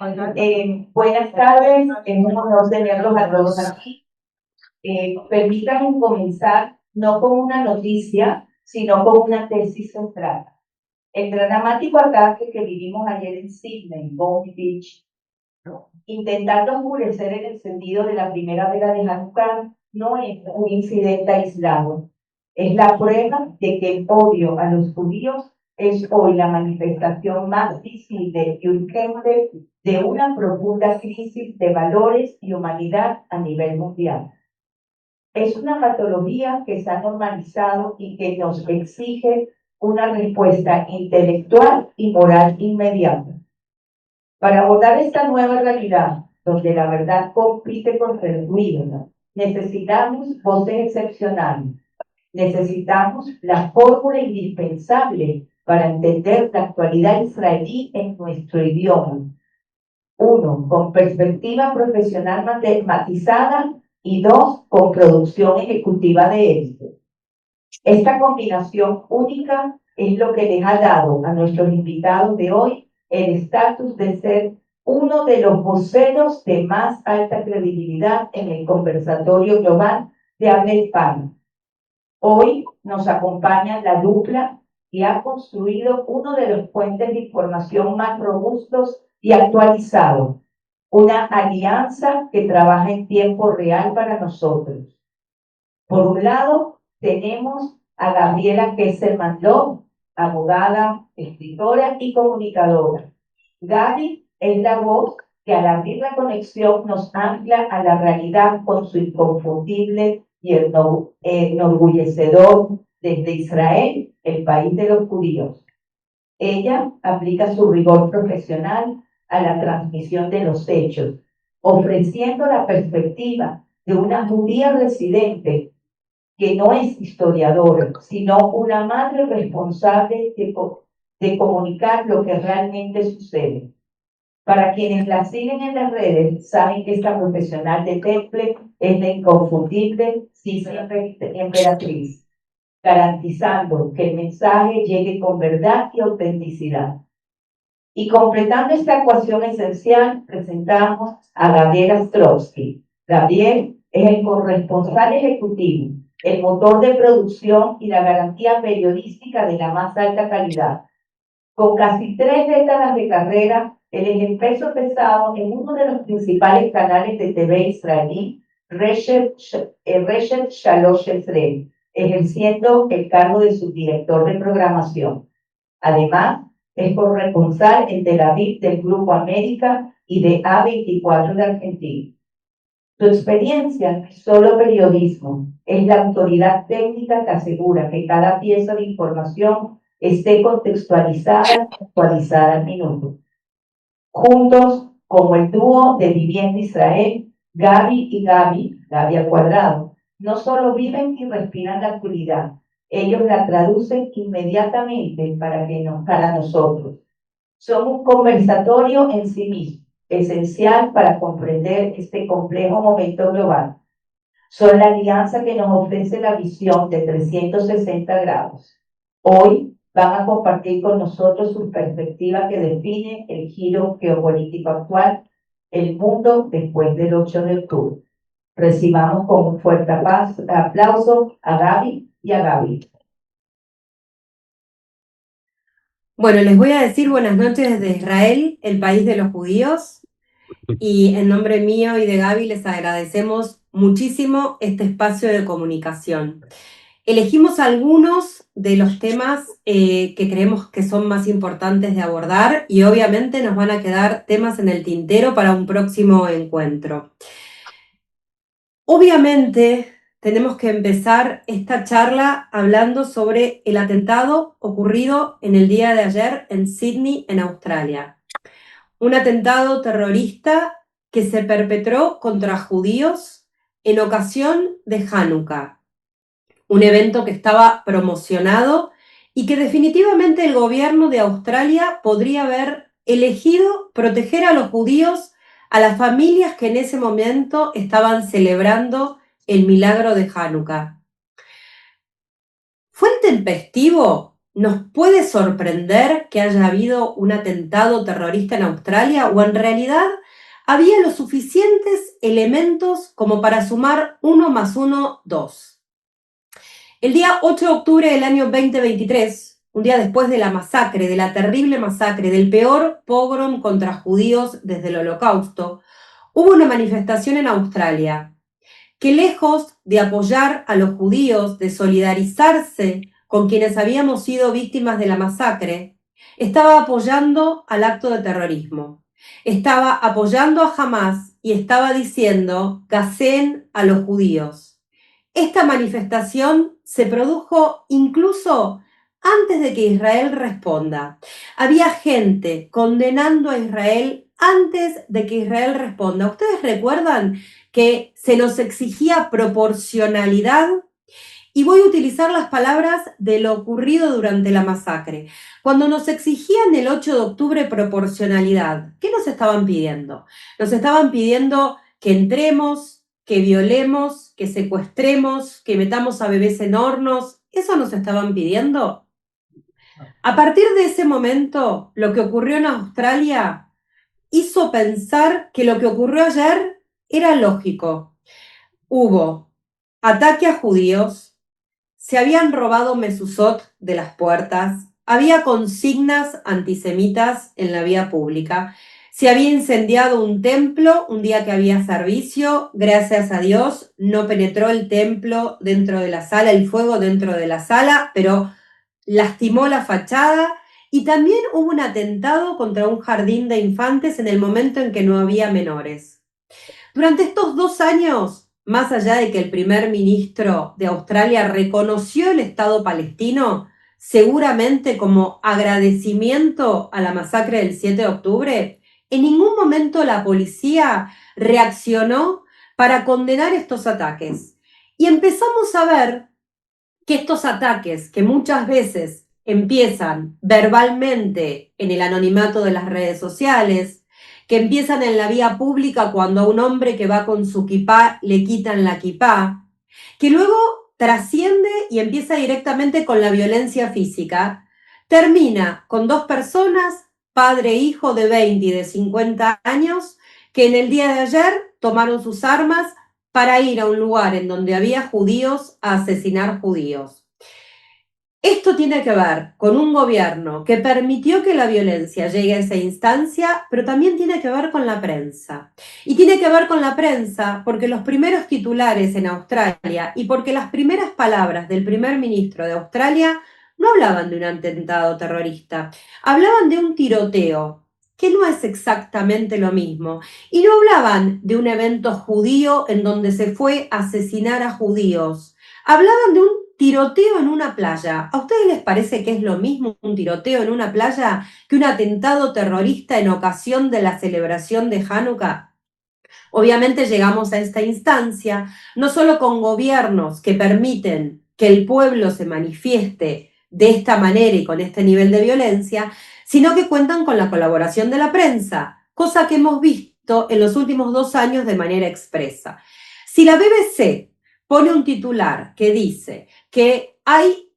Buenas tardes, es un honor tenerlos a todos aquí. Permítanme comenzar no con una noticia, sino con una tesis central. El dramático ataque que vivimos ayer en Sydney, Bondi Beach, intentando oscurecer el encendido de la primera vela de Hanukkah, no es un incidente aislado. Es la prueba de que el odio a los judíos es hoy la manifestación más visible y urgente de una profunda crisis de valores y humanidad a nivel mundial. Es una patología que se ha normalizado y que nos exige una respuesta intelectual y moral inmediata. Para abordar esta nueva realidad, donde la verdad compite contra el ruido, necesitamos voces excepcionales. Necesitamos la fórmula indispensable para entender la actualidad israelí en nuestro idioma. Uno, con perspectiva profesional matizada, y dos, con producción ejecutiva de élite. Esta combinación única es lo que les ha dado a nuestros invitados de hoy el estatus de ser uno de los voceros de más alta credibilidad en el conversatorio global de habla hispana. Hoy nos acompaña la dupla que ha construido uno de los puentes de información más robustos y actualizados, una alianza que trabaja en tiempo real para nosotros. Por un lado, tenemos a Gabriela Kesselman-Love, abogada, escritora y comunicadora. Gaby es la voz que al abrir la conexión nos ancla a la realidad con su inconfundible y enorgullecedor desde Israel, el país de los judíos. Ella aplica su rigor profesional a la transmisión de los hechos, ofreciendo la perspectiva de una judía residente que no es historiadora, sino una madre responsable de comunicar lo que realmente sucede. Para quienes la siguen en las redes, saben que esta profesional de temple es la inconfundible Sisi Emperatriz, garantizando que el mensaje llegue con verdad y autenticidad. Y completando esta ecuación esencial, presentamos a Gabriel Astrovsky. Gabriel es el corresponsal ejecutivo, el motor de producción y la garantía periodística de la más alta calidad. Con casi 3 décadas de carrera, él es el peso pesado en uno de los principales canales de TV israelí, Reshet Shalosh Israel, ejerciendo el cargo de subdirector de programación. Además, es corresponsal en Tel Aviv del Grupo América y de A24 de Argentina. Su experiencia no es solo periodismo, es la autoridad técnica que asegura que cada pieza de información esté contextualizada, actualizada al minuto. Juntos, como el dúo de Vivienda Israel, Gaby y Gaby al cuadrado, no solo viven y respiran la actualidad, ellos la traducen inmediatamente para nosotros. Son un conversatorio en sí mismo, esencial para comprender este complejo momento global. Son la alianza que nos ofrece la visión de 360 grados. Hoy van a compartir con nosotros su perspectiva que define el giro geopolítico actual, el mundo después del 8 de octubre. Recibamos con un fuerte aplauso a Gaby y a Gaby. Bueno, les voy a decir buenas noches desde Israel, el país de los judíos, y en nombre mío y de Gaby les agradecemos muchísimo este espacio de comunicación. Elegimos algunos de los temas que creemos que son más importantes de abordar y obviamente nos van a quedar temas en el tintero para un próximo encuentro. Obviamente tenemos que empezar esta charla hablando sobre el atentado ocurrido en el día de ayer en Sydney, en Australia. Un atentado terrorista que se perpetró contra judíos en ocasión de Hanukkah, un evento que estaba promocionado y que definitivamente el gobierno de Australia podría haber elegido proteger a los judíos, a las familias que en ese momento estaban celebrando el milagro de Hanukkah. ¿Fue intempestivo? ¿Nos puede sorprender que haya habido un atentado terrorista en Australia o en realidad había los suficientes elementos como para sumar 1 más 1, 2? El día 8 de octubre del año 2023, un día después de la masacre, de la terrible masacre, del peor pogrom contra judíos desde el Holocausto, hubo una manifestación en Australia que, lejos de apoyar a los judíos, de solidarizarse con quienes habíamos sido víctimas de la masacre, estaba apoyando al acto de terrorismo. Estaba apoyando a Hamás y estaba diciendo: "Gacen a los judíos". Esta manifestación se produjo incluso antes de que Israel responda. Había gente condenando a Israel antes de que Israel responda. ¿Ustedes recuerdan que se nos exigía proporcionalidad? Y voy a utilizar las palabras de lo ocurrido durante la masacre. Cuando nos exigían el 8 de octubre proporcionalidad, ¿qué nos estaban pidiendo? Nos estaban pidiendo que entremos, que violemos, que secuestremos, que metamos a bebés en hornos. ¿Eso nos estaban pidiendo? A partir de ese momento, lo que ocurrió en Australia hizo pensar que lo que ocurrió ayer era lógico. Hubo ataque a judíos, se habían robado mezuzot de las puertas, había consignas antisemitas en la vía pública, se había incendiado un templo un día que había servicio, gracias a Dios no penetró el templo dentro de la sala, el fuego dentro de la sala, pero lastimó la fachada, y también hubo un atentado contra un jardín de infantes en el momento en que no había menores. Durante estos 2 años, más allá de que el primer ministro de Australia reconoció el Estado palestino, seguramente como agradecimiento a la masacre del 7 de octubre, en ningún momento la policía reaccionó para condenar estos ataques. Y empezamos a ver que estos ataques, que muchas veces empiezan verbalmente en el anonimato de las redes sociales, que empiezan en la vía pública cuando a un hombre que va con su kipá le quitan la kipá, que luego trasciende y empieza directamente con la violencia física, termina con 2 personas, padre e hijo de 20 y de 50 años, que en el día de ayer tomaron sus armas para ir a un lugar en donde había judíos a asesinar judíos. Esto tiene que ver con un gobierno que permitió que la violencia llegue a esa instancia, pero también tiene que ver con la prensa. Y tiene que ver con la prensa porque los primeros titulares en Australia y porque las primeras palabras del primer ministro de Australia no hablaban de un atentado terrorista, hablaban de un tiroteo, que no es exactamente lo mismo. Y no hablaban de un evento judío en donde se fue a asesinar a judíos. Hablaban de un tiroteo en una playa. ¿A ustedes les parece que es lo mismo un tiroteo en una playa que un atentado terrorista en ocasión de la celebración de Hanukkah? Obviamente llegamos a esta instancia no solo con gobiernos que permiten que el pueblo se manifieste de esta manera y con este nivel de violencia, sino que cuentan con la colaboración de la prensa, cosa que hemos visto en los últimos 2 años de manera expresa. Si la BBC pone un titular que dice que hay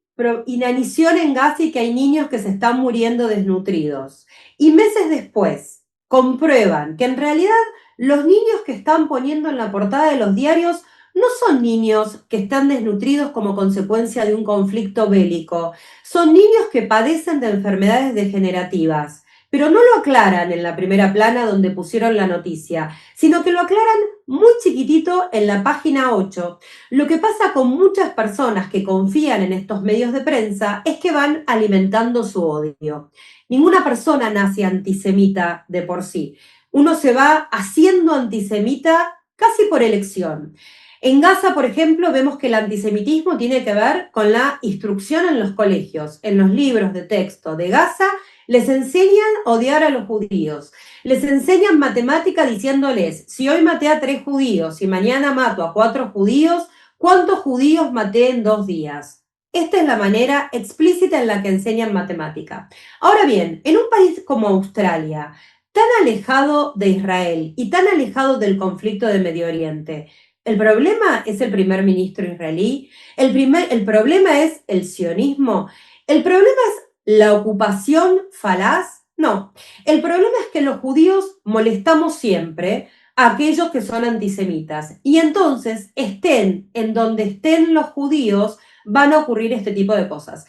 inanición en Gaza y que hay niños que se están muriendo desnutridos, y meses después comprueban que en realidad los niños que están poniendo en la portada de los diarios no son niños que están desnutridos como consecuencia de un conflicto bélico, son niños que padecen de enfermedades degenerativas, pero no lo aclaran en la primera plana donde pusieron la noticia, sino que lo aclaran muy chiquitito en la página 8. Lo que pasa con muchas personas que confían en estos medios de prensa es que van alimentando su odio. Ninguna persona nace antisemita de por sí. Uno se va haciendo antisemita casi por elección. En Gaza, por ejemplo, vemos que el antisemitismo tiene que ver con la instrucción en los colegios. En los libros de texto de Gaza les enseñan a odiar a los judíos. Les enseñan matemática diciéndoles: si hoy maté a 3 judíos y mañana mato a 4 judíos, ¿cuántos judíos maté en 2 días? Esta es la manera explícita en la que enseñan matemática. Ahora bien, en un país como Australia, tan alejado de Israel y tan alejado del conflicto de Medio Oriente, ¿el problema es el primer ministro israelí? ¿El problema es el sionismo? ¿El problema es la ocupación falaz? No. El problema es que los judíos molestamos siempre a aquellos que son antisemitas. Y entonces, estén en donde estén los judíos, van a ocurrir este tipo de cosas.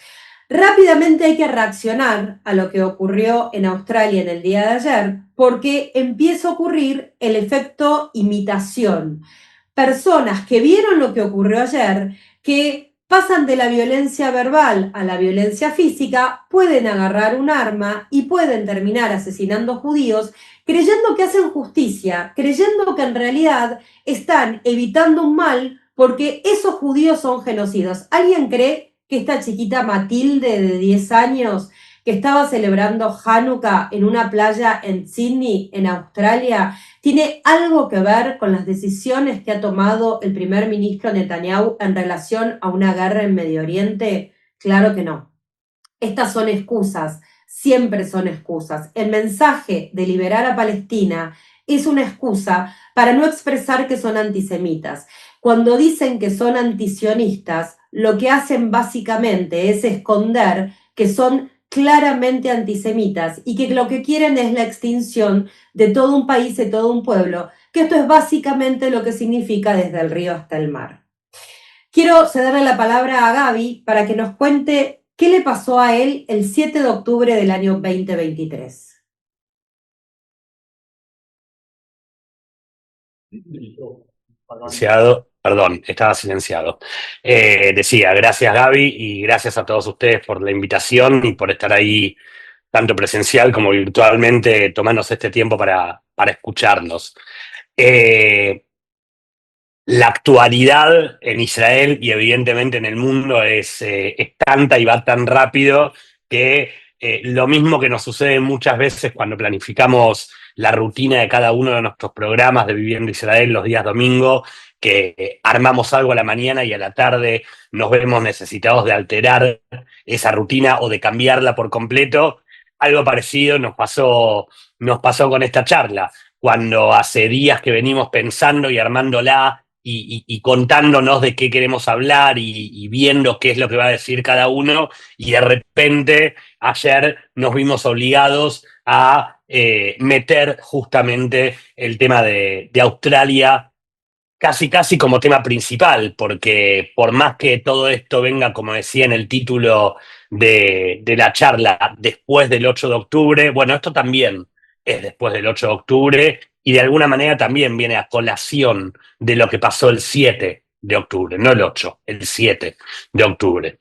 Rápidamente hay que reaccionar a lo que ocurrió en Australia en el día de ayer, porque empieza a ocurrir el efecto imitación. Personas que vieron lo que ocurrió ayer, que pasan de la violencia verbal a la violencia física, pueden agarrar un arma y pueden terminar asesinando judíos, creyendo que hacen justicia, creyendo que en realidad están evitando un mal porque esos judíos son genocidas. ¿Alguien cree que esta chiquita Matilde de 10 años que estaba celebrando Hanukkah en una playa en Sydney, en Australia, tiene algo que ver con las decisiones que ha tomado el primer ministro Netanyahu en relación a una guerra en Medio Oriente? Claro que no. Estas son excusas, siempre son excusas. El mensaje de liberar a Palestina es una excusa para no expresar que son antisemitas. Cuando dicen que son antisionistas, lo que hacen básicamente es esconder que son claramente antisemitas y que lo que quieren es la extinción de todo un país, de todo un pueblo, que esto es básicamente lo que significa desde el río hasta el mar. Quiero cederle la palabra a Gaby para que nos cuente qué le pasó a él el 7 de octubre del año 2023. Perdón, estaba silenciado. Decía, gracias Gaby y gracias a todos ustedes por la invitación y por estar ahí tanto presencial como virtualmente, tomarnos este tiempo para escucharnos. La actualidad en Israel y evidentemente en el mundo es tanta y va tan rápido que lo mismo que nos sucede muchas veces cuando planificamos la rutina de cada uno de nuestros programas de Viviendo Israel los días domingo, que armamos algo a la mañana y a la tarde nos vemos necesitados de alterar esa rutina o de cambiarla por completo. Algo parecido nos pasó con esta charla, cuando hace días que venimos pensando y armándola y contándonos de qué queremos hablar y viendo qué es lo que va a decir cada uno, y de repente ayer nos vimos obligados a meter justamente el tema de Australia casi como tema principal, porque por más que todo esto venga, como decía en el título de la charla, después del 8 de octubre, bueno, esto también es después del 8 de octubre y de alguna manera también viene a colación de lo que pasó el 7 de octubre, no el 8, el 7 de octubre.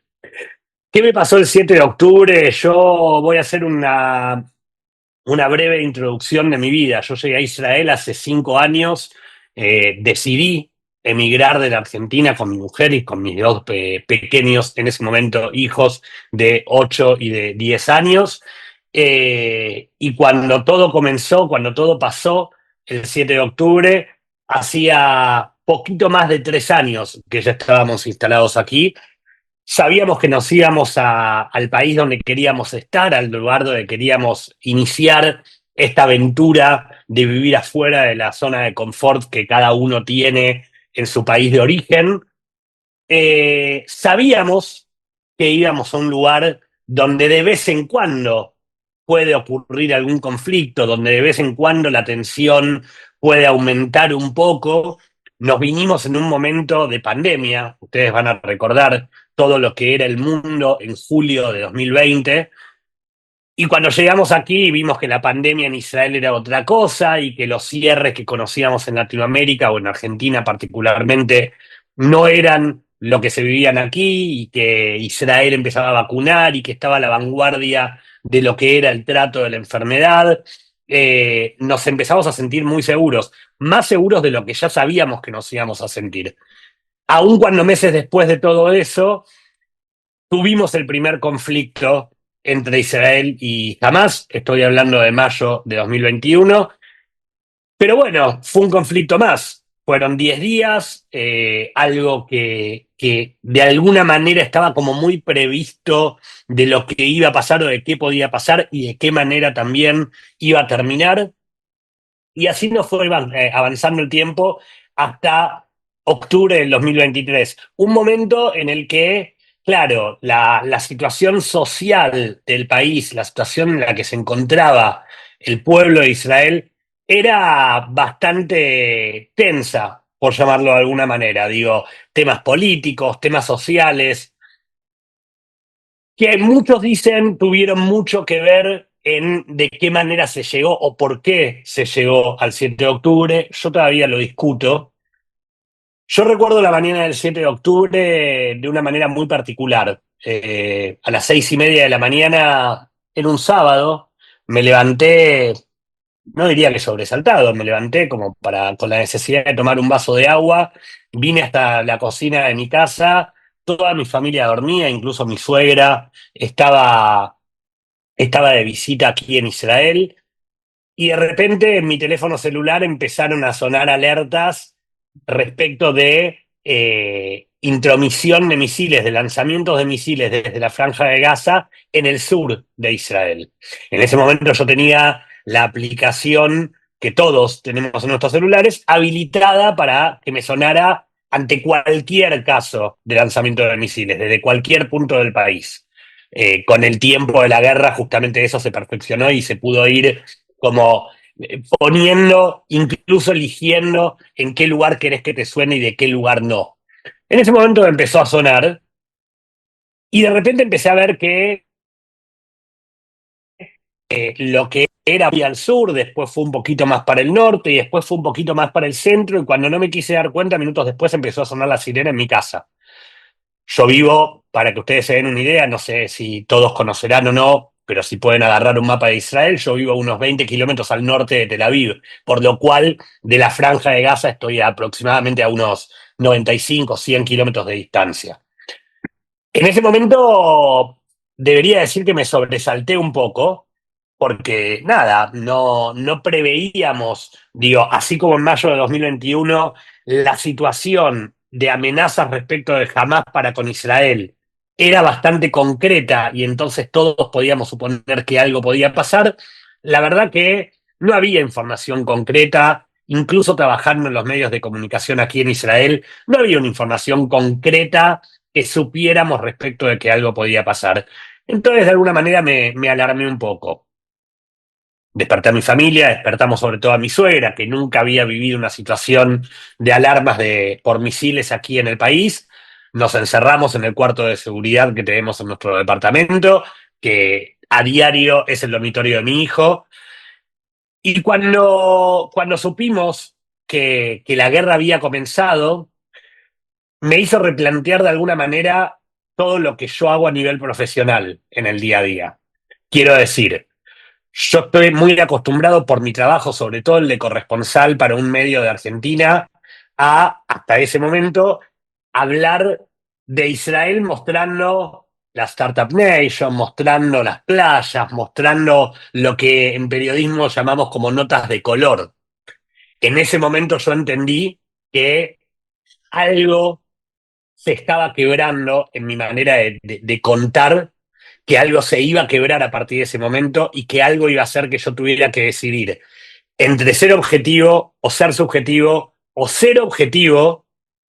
¿Qué me pasó el 7 de octubre? Yo voy a hacer una breve introducción de mi vida. Yo llegué a Israel hace 5 años, decidí emigrar de la Argentina con mi mujer y con mis dos pequeños, en ese momento, hijos de 8 y de 10 años. Y cuando todo comenzó, cuando todo pasó, el 7 de octubre, hacía poquito más de 3 años que ya estábamos instalados aquí. Sabíamos que nos íbamos al país donde queríamos estar, al lugar donde queríamos iniciar esta aventura de vivir afuera de la zona de confort que cada uno tiene en su país de origen. Sabíamos que íbamos a un lugar donde de vez en cuando puede ocurrir algún conflicto, donde de vez en cuando la tensión puede aumentar un poco. Nos vinimos en un momento de pandemia, ustedes van a recordar todo lo que era el mundo en julio de 2020, y cuando llegamos aquí vimos que la pandemia en Israel era otra cosa y que los cierres que conocíamos en Latinoamérica o en Argentina particularmente no eran lo que se vivían aquí, y que Israel empezaba a vacunar y que estaba a la vanguardia de lo que era el trato de la enfermedad. Nos empezamos a sentir muy seguros, más seguros de lo que ya sabíamos que nos íbamos a sentir. Aun cuando meses después de todo eso, tuvimos el primer conflicto entre Israel y Hamas. Estoy hablando de mayo de 2021. Pero bueno, fue un conflicto más. Fueron 10 días, algo que de alguna manera estaba como muy previsto de lo que iba a pasar o de qué podía pasar y de qué manera también iba a terminar. Y así nos fue avanzando el tiempo hasta octubre del 2023. Un momento en el que claro, la situación social del país, la situación en la que se encontraba el pueblo de Israel, era bastante tensa, por llamarlo de alguna manera. Digo, temas políticos, temas sociales, que muchos dicen tuvieron mucho que ver en de qué manera se llegó o por qué se llegó al 7 de octubre. Yo todavía lo discuto. Yo recuerdo la mañana del 7 de octubre de una manera muy particular. A las 6:30 de la mañana, en un sábado, me levanté, no diría que sobresaltado, me levanté como con la necesidad de tomar un vaso de agua, vine hasta la cocina de mi casa, toda mi familia dormía, incluso mi suegra estaba de visita aquí en Israel, y de repente en mi teléfono celular empezaron a sonar alertas respecto de intromisión de misiles, de lanzamientos de misiles desde la Franja de Gaza en el sur de Israel. En ese momento yo tenía la aplicación que todos tenemos en nuestros celulares habilitada para que me sonara ante cualquier caso de lanzamiento de misiles, desde cualquier punto del país. Con el tiempo de la guerra justamente eso se perfeccionó y se pudo ir como poniendo, incluso eligiendo en qué lugar querés que te suene y de qué lugar no. En ese momento empezó a sonar y de repente empecé a ver que lo que era muy al sur, después fue un poquito más para el norte y después fue un poquito más para el centro y cuando no me quise dar cuenta, minutos después empezó a sonar la sirena en mi casa. Yo vivo, para que ustedes se den una idea, no sé si todos conocerán o no, pero si pueden agarrar un mapa de Israel, yo vivo a unos 20 kilómetros al norte de Tel Aviv, por lo cual de la Franja de Gaza estoy aproximadamente a unos 95, 100 kilómetros de distancia. En ese momento debería decir que me sobresalté un poco, porque nada, no preveíamos, digo, así como en mayo de 2021, la situación de amenazas respecto de Hamás para con Israel era bastante concreta y entonces todos podíamos suponer que algo podía pasar. La verdad que no había información concreta, incluso trabajando en los medios de comunicación aquí en Israel, no había una información concreta que supiéramos respecto de que algo podía pasar. Entonces, de alguna manera me alarmé un poco. Desperté a mi familia, despertamos sobre todo a mi suegra, que nunca había vivido una situación de alarmas por misiles aquí en el país. Nos encerramos en el cuarto de seguridad que tenemos en nuestro departamento, que a diario es el dormitorio de mi hijo. Y cuando supimos que la guerra había comenzado, me hizo replantear de alguna manera todo lo que yo hago a nivel profesional en el día a día. Quiero decir, yo estoy muy acostumbrado por mi trabajo, sobre todo el de corresponsal para un medio de Argentina, hasta ese momento, hablar de Israel mostrando la Startup Nation, mostrando las playas, mostrando lo que en periodismo llamamos como notas de color. En ese momento yo entendí que algo se estaba quebrando en mi manera de contar, que algo se iba a quebrar a partir de ese momento y que algo iba a hacer que yo tuviera que decidir entre ser objetivo o ser subjetivo o ser objetivo,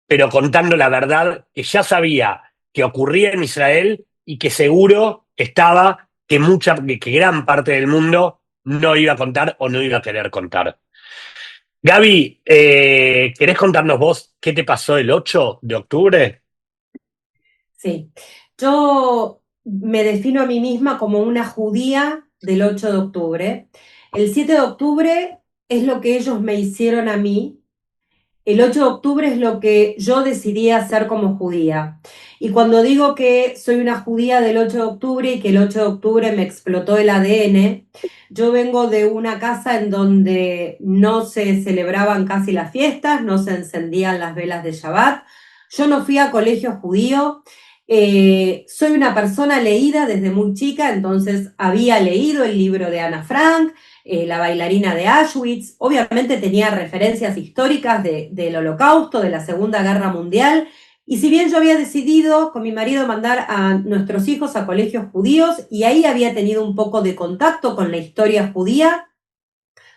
pero contando la verdad que ya sabía que ocurría en Israel y que seguro estaba que gran parte del mundo no iba a contar o no iba a querer contar. Gaby, ¿querés contarnos vos qué te pasó el 8 de octubre? Sí, yo me defino a mí misma como una judía del 8 de octubre. El 7 de octubre es lo que ellos me hicieron a mí. El 8 de octubre es lo que yo decidí hacer como judía. Y cuando digo que soy una judía del 8 de octubre y que el 8 de octubre me explotó el ADN, yo vengo de una casa en donde no se celebraban casi las fiestas, no se encendían las velas de Shabbat. Yo no fui a colegio judío. Soy una persona leída desde muy chica, entonces había leído el libro de Ana Frank, La bailarina de Auschwitz. Obviamente tenía referencias históricas del Holocausto, de la Segunda Guerra Mundial, y si bien yo había decidido con mi marido mandar a nuestros hijos a colegios judíos, y ahí había tenido un poco de contacto con la historia judía,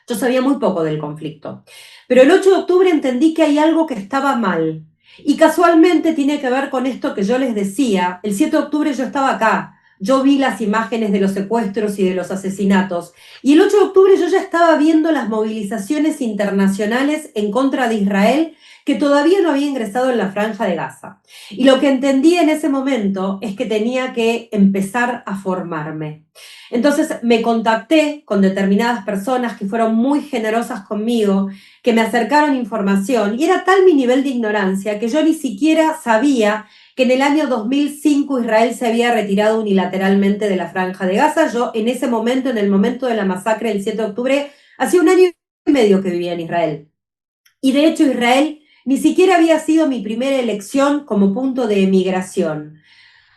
yo sabía muy poco del conflicto. Pero el 8 de octubre entendí que hay algo que estaba mal, Y casualmente tiene que ver con esto que yo les decía. El 7 de octubre yo estaba acá. Yo vi las imágenes de los secuestros y de los asesinatos. Y el 8 de octubre yo ya estaba viendo las movilizaciones internacionales en contra de Israel que todavía no había ingresado en la Franja de Gaza. Y lo que entendí en ese momento es que tenía que empezar a formarme. Entonces me contacté con determinadas personas que fueron muy generosas conmigo, que me acercaron información, y era tal mi nivel de ignorancia que yo ni siquiera sabía que en el año 2005 Israel se había retirado unilateralmente de la Franja de Gaza. Yo en ese momento, en el momento de la masacre del 7 de octubre, hacía 1 año y medio que vivía en Israel. Y de hecho Israel ni siquiera había sido mi primera elección como punto de emigración.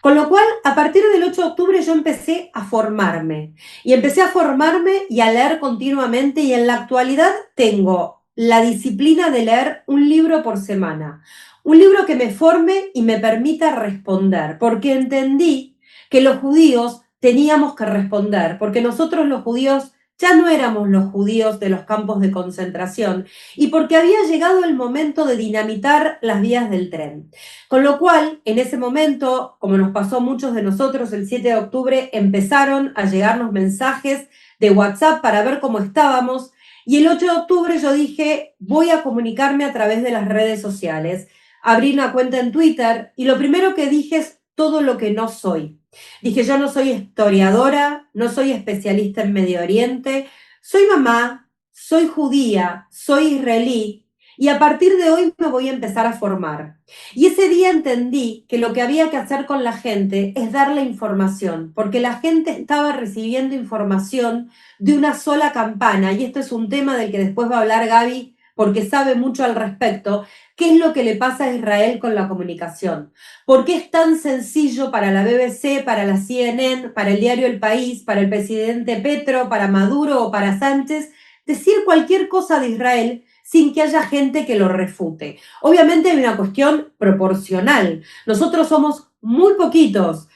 Con lo cual, a partir del 8 de octubre yo empecé a formarme. Y empecé a formarme y a leer continuamente, y en la actualidad tengo la disciplina de leer un libro por semana. Un libro que me forme y me permita responder, porque entendí que los judíos teníamos que responder, porque nosotros los judíos ya no éramos los judíos de los campos de concentración, y porque había llegado el momento de dinamitar las vías del tren. Con lo cual, en ese momento, como nos pasó a muchos de nosotros, el 7 de octubre empezaron a llegarnos mensajes de WhatsApp para ver cómo estábamos, y el 8 de octubre yo dije, voy a comunicarme a través de las redes sociales. Abrí una cuenta en Twitter y lo primero que dije es todo lo que no soy. Dije, yo no soy historiadora, no soy especialista en Medio Oriente, soy mamá, soy judía, soy israelí, y a partir de hoy me voy a empezar a formar. Y ese día entendí que lo que había que hacer con la gente es darle información, porque la gente estaba recibiendo información de una sola campana, y esto es un tema del que después va a hablar Gaby, porque sabe mucho al respecto. ¿Qué es lo que le pasa a Israel con la comunicación? ¿Por qué es tan sencillo para la BBC, para la CNN, para el diario El País, para el presidente Petro, para Maduro o para Sánchez decir cualquier cosa de Israel sin que haya gente que lo refute? Obviamente hay una cuestión proporcional. Nosotros somos muy poquitos.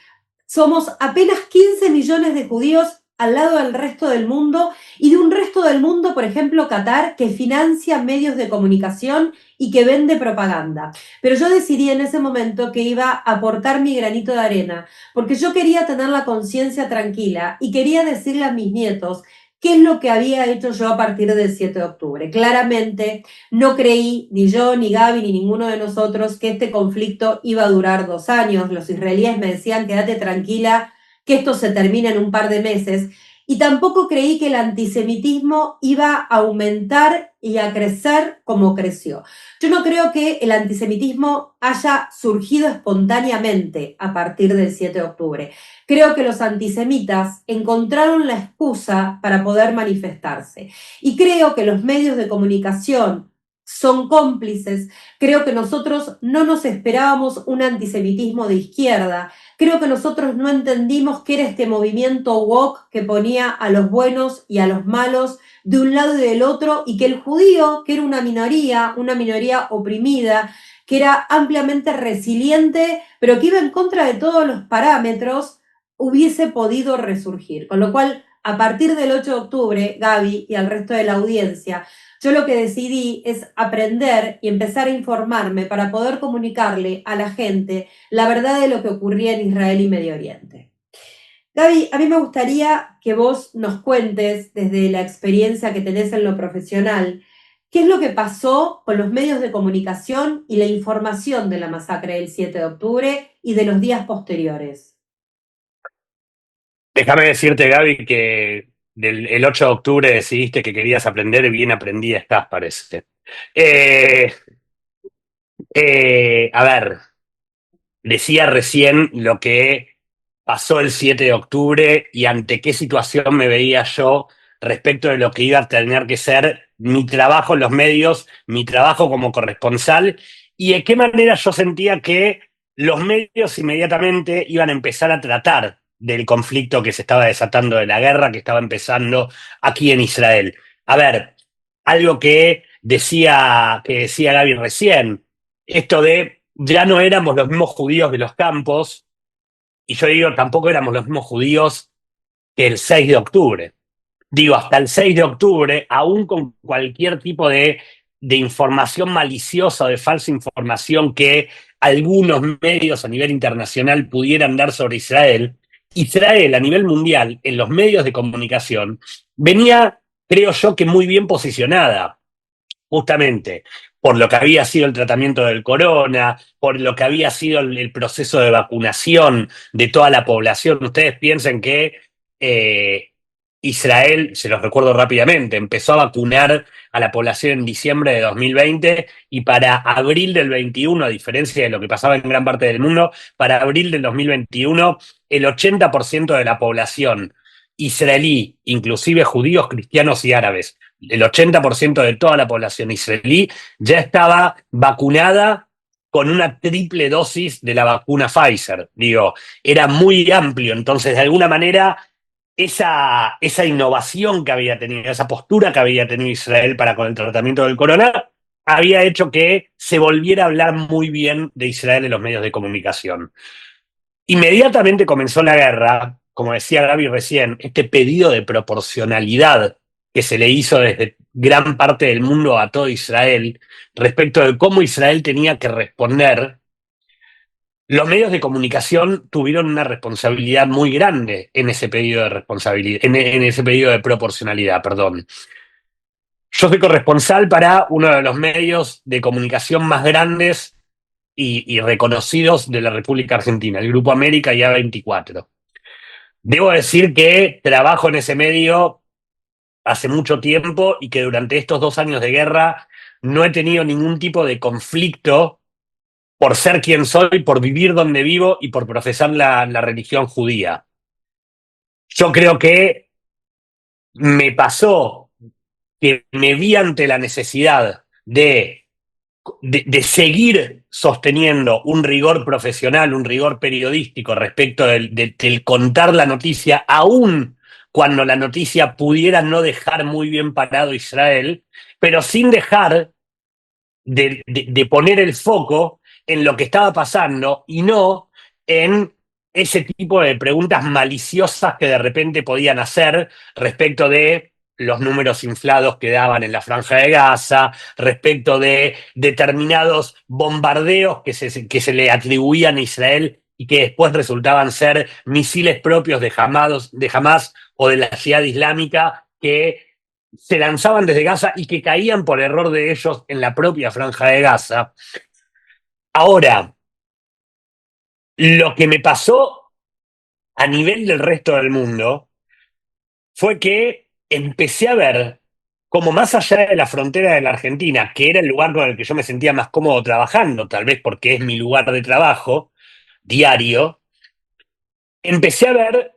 Somos apenas 15 millones de judíos al lado del resto del mundo, y de un resto del mundo, por ejemplo, Qatar, que financia medios de comunicación y que vende propaganda. Pero yo decidí en ese momento que iba a aportar mi granito de arena, porque yo quería tener la conciencia tranquila y quería decirle a mis nietos qué es lo que había hecho yo a partir del 7 de octubre. Claramente no creí, ni yo, ni Gaby, ni ninguno de nosotros, que este conflicto iba a durar 2 años. Los israelíes me decían, quédate tranquila, que esto se termina en un par de meses. Y tampoco creí que el antisemitismo iba a aumentar y a crecer como creció. Yo no creo que el antisemitismo haya surgido espontáneamente a partir del 7 de octubre. Creo que los antisemitas encontraron la excusa para poder manifestarse. Y creo que los medios de comunicación son cómplices. Creo que nosotros no nos esperábamos un antisemitismo de izquierda. Creo que nosotros no entendimos qué era este movimiento woke que ponía a los buenos y a los malos de un lado y del otro, y que el judío, que era una minoría oprimida, que era ampliamente resiliente, pero que iba en contra de todos los parámetros, hubiese podido resurgir. Con lo cual, a partir del 8 de octubre, Gaby y al resto de la audiencia, yo lo que decidí es aprender y empezar a informarme para poder comunicarle a la gente la verdad de lo que ocurría en Israel y Medio Oriente. Gaby, a mí me gustaría que vos nos cuentes, desde la experiencia que tenés en lo profesional, qué es lo que pasó con los medios de comunicación y la información de la masacre del 7 de octubre y de los días posteriores. Déjame decirte, Gaby, que el 8 de octubre decidiste que querías aprender y bien aprendida estás, parece. A ver, decía recién lo que pasó el 7 de octubre y ante qué situación me veía yo respecto de lo que iba a tener que ser mi trabajo en los medios, mi trabajo como corresponsal, y de qué manera yo sentía que los medios inmediatamente iban a empezar a tratar del conflicto que se estaba desatando, de la guerra que estaba empezando aquí en Israel. A ver, algo que decía Gaby recién, esto de ya no éramos los mismos judíos de los campos, y yo digo, tampoco éramos los mismos judíos que el 6 de octubre. Digo, hasta el 6 de octubre, aún con cualquier tipo de de información maliciosa o de falsa información que algunos medios a nivel internacional pudieran dar sobre Israel, Israel a nivel mundial, en los medios de comunicación, venía, creo yo, que muy bien posicionada, justamente por lo que había sido el tratamiento del corona, por lo que había sido el proceso de vacunación de toda la población. Ustedes piensen que Israel, se los recuerdo rápidamente, empezó a vacunar a la población en diciembre de 2020 y para abril del 21, a diferencia de lo que pasaba en gran parte del mundo, para abril del 2021 el 80% de la población israelí, inclusive judíos, cristianos y árabes, el 80% de toda la población israelí ya estaba vacunada con una triple dosis de la vacuna Pfizer. Digo, era muy amplio, entonces de alguna manera esa innovación que había tenido, esa postura que había tenido Israel para con el tratamiento del corona, había hecho que se volviera a hablar muy bien de Israel en los medios de comunicación. Inmediatamente comenzó la guerra, como decía Gaby recién, este pedido de proporcionalidad que se le hizo desde gran parte del mundo a todo Israel respecto de cómo Israel tenía que responder. Los medios de comunicación tuvieron una responsabilidad muy grande en ese pedido de responsabilidad, en ese pedido de proporcionalidad, perdón. Yo soy corresponsal para uno de los medios de comunicación más grandes y reconocidos de la República Argentina, el Grupo América y A24. Debo decir que trabajo en ese medio hace mucho tiempo y que durante estos 2 años de guerra no he tenido ningún tipo de conflicto por ser quien soy, por vivir donde vivo y por profesar la religión judía. Yo creo que me pasó que me vi ante la necesidad de seguir sosteniendo un rigor profesional, un rigor periodístico respecto del contar la noticia, aún cuando la noticia pudiera no dejar muy bien parado a Israel, pero sin dejar de poner el foco en lo que estaba pasando y no en ese tipo de preguntas maliciosas que de repente podían hacer respecto de los números inflados que daban en la Franja de Gaza, respecto de determinados bombardeos que se le atribuían a Israel y que después resultaban ser misiles propios de Hamas o de la Jihad Islámica que se lanzaban desde Gaza y que caían por error de ellos en la propia Franja de Gaza. Ahora, lo que me pasó a nivel del resto del mundo fue que empecé a ver como más allá de la frontera de la Argentina, que era el lugar con el que yo me sentía más cómodo trabajando, tal vez porque es mi lugar de trabajo diario, empecé a ver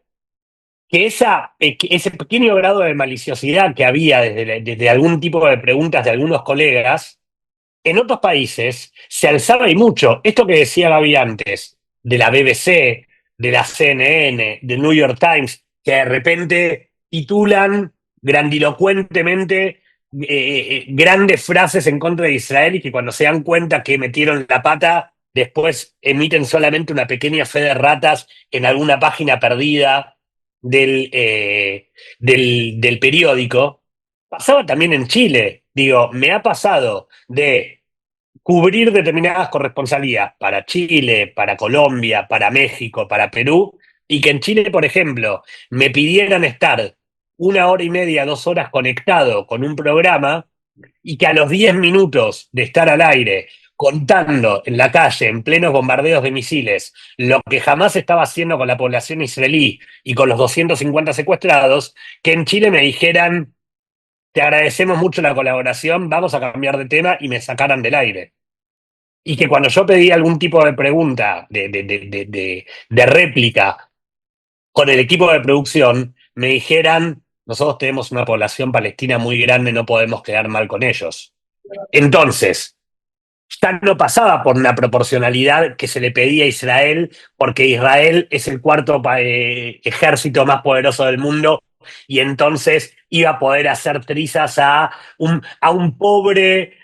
que ese pequeño grado de maliciosidad que había desde algún tipo de preguntas de algunos colegas, en otros países se alzaba y mucho. Esto que decía Gaby antes, de la BBC, de la CNN, del New York Times, que de repente titulan grandilocuentemente grandes frases en contra de Israel y que cuando se dan cuenta que metieron la pata, después emiten solamente una pequeña fe de ratas en alguna página perdida del periódico. Pasaba también en Chile. Digo, me ha pasado de cubrir determinadas corresponsalías para Chile, para Colombia, para México, para Perú, y que en Chile, por ejemplo, me pidieran estar 1 hora y media, 2 horas conectado con un programa y que a los 10 minutos de estar al aire contando en la calle, en plenos bombardeos de misiles, lo que jamás estaba haciendo con la población israelí y con los 250 secuestrados, que en Chile me dijeran: te agradecemos mucho la colaboración, vamos a cambiar de tema, y me sacaran del aire. Y que cuando yo pedí algún tipo de pregunta, de réplica con el equipo de producción, me dijeran: nosotros tenemos una población palestina muy grande, no podemos quedar mal con ellos. Entonces, ya no pasaba por una proporcionalidad que se le pedía a Israel, porque Israel es el cuarto ejército más poderoso del mundo, y entonces iba a poder hacer trizas a un pobre,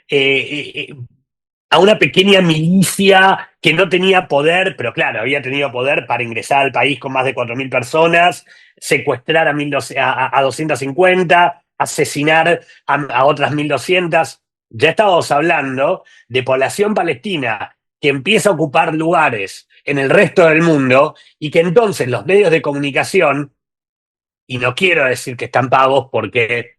a una pequeña milicia que no tenía poder, pero claro, había tenido poder para ingresar al país con más de 4.000 personas, secuestrar a 250, asesinar a otras 1.200. ya estábamos hablando de población palestina que empieza a ocupar lugares en el resto del mundo y que entonces los medios de comunicación, y no quiero decir que están pagos porque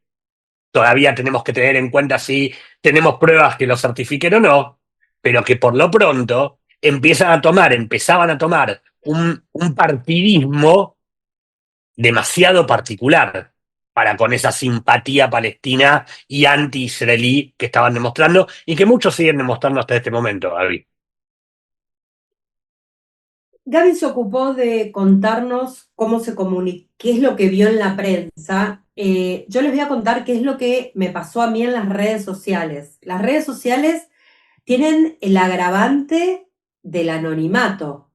todavía tenemos que tener en cuenta si tenemos pruebas que lo certifiquen o no, pero que por lo pronto empezaban a tomar un partidismo demasiado particular para con esa simpatía palestina y anti-israelí que estaban demostrando y que muchos siguen demostrando hasta este momento, Gaby. Gaby se ocupó de contarnos cómo se comunica, qué es lo que vio en la prensa. Yo les voy a contar qué es lo que me pasó a mí en las redes sociales. Las redes sociales tienen el agravante del anonimato.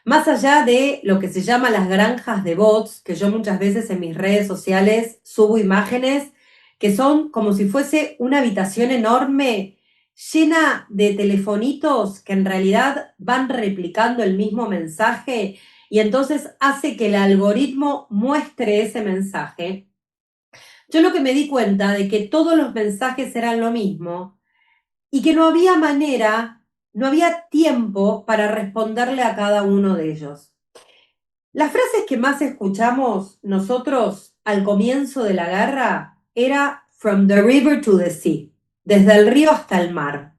Más allá de lo que se llama las granjas de bots, que yo muchas veces en mis redes sociales subo imágenes que son como si fuese una habitación enorme llena de telefonitos que en realidad van replicando el mismo mensaje y entonces hace que el algoritmo muestre ese mensaje. Yo lo que me di cuenta de que todos los mensajes eran lo mismo y que no había manera, no había tiempo para responderle a cada uno de ellos. Las frases que más escuchamos nosotros al comienzo de la guerra era "from the river to the sea", desde el río hasta el mar.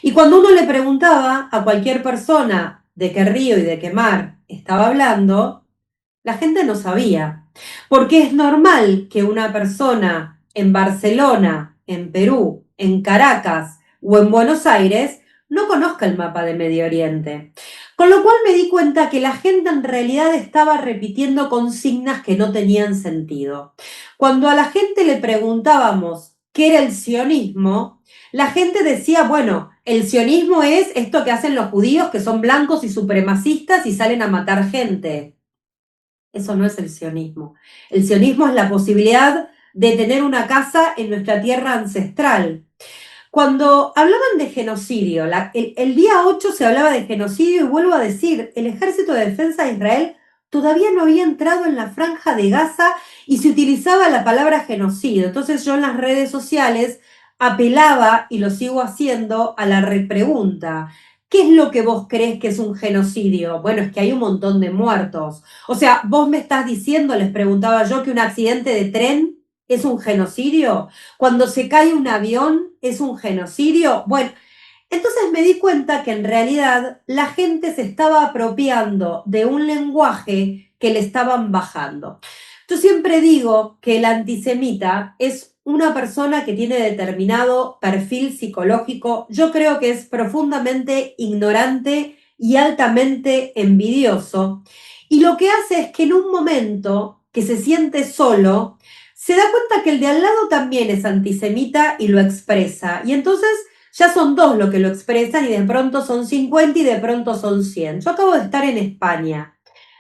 Y cuando uno le preguntaba a cualquier persona de qué río y de qué mar estaba hablando, la gente no sabía. Porque es normal que una persona en Barcelona, en Perú, en Caracas o en Buenos Aires no conozca el mapa de Medio Oriente. Con lo cual me di cuenta que la gente en realidad estaba repitiendo consignas que no tenían sentido. Cuando a la gente le preguntábamos qué era el sionismo, la gente decía, bueno, el sionismo es esto que hacen los judíos que son blancos y supremacistas y salen a matar gente. Eso no es el sionismo. El sionismo es la posibilidad de tener una casa en nuestra tierra ancestral. Cuando hablaban de genocidio, el día 8 se hablaba de genocidio y vuelvo a decir, el Ejército de Defensa de Israel todavía no había entrado en la franja de Gaza y se utilizaba la palabra genocidio. Entonces yo en las redes sociales apelaba, y lo sigo haciendo, a la repregunta. ¿Qué es lo que vos crees que es un genocidio? Bueno, es que hay un montón de muertos. O sea, vos me estás diciendo, les preguntaba yo, que un accidente de tren es un genocidio. Cuando se cae un avión es un genocidio. Bueno, entonces me di cuenta que en realidad la gente se estaba apropiando de un lenguaje que le estaban bajando. Yo siempre digo que el antisemita es una persona que tiene determinado perfil psicológico. Yo creo que es profundamente ignorante y altamente envidioso. Y lo que hace es que en un momento que se siente solo, se da cuenta que el de al lado también es antisemita y lo expresa. Y entonces ya son dos los que lo expresan y de pronto son 50 y de pronto son 100. Yo acabo de estar en España,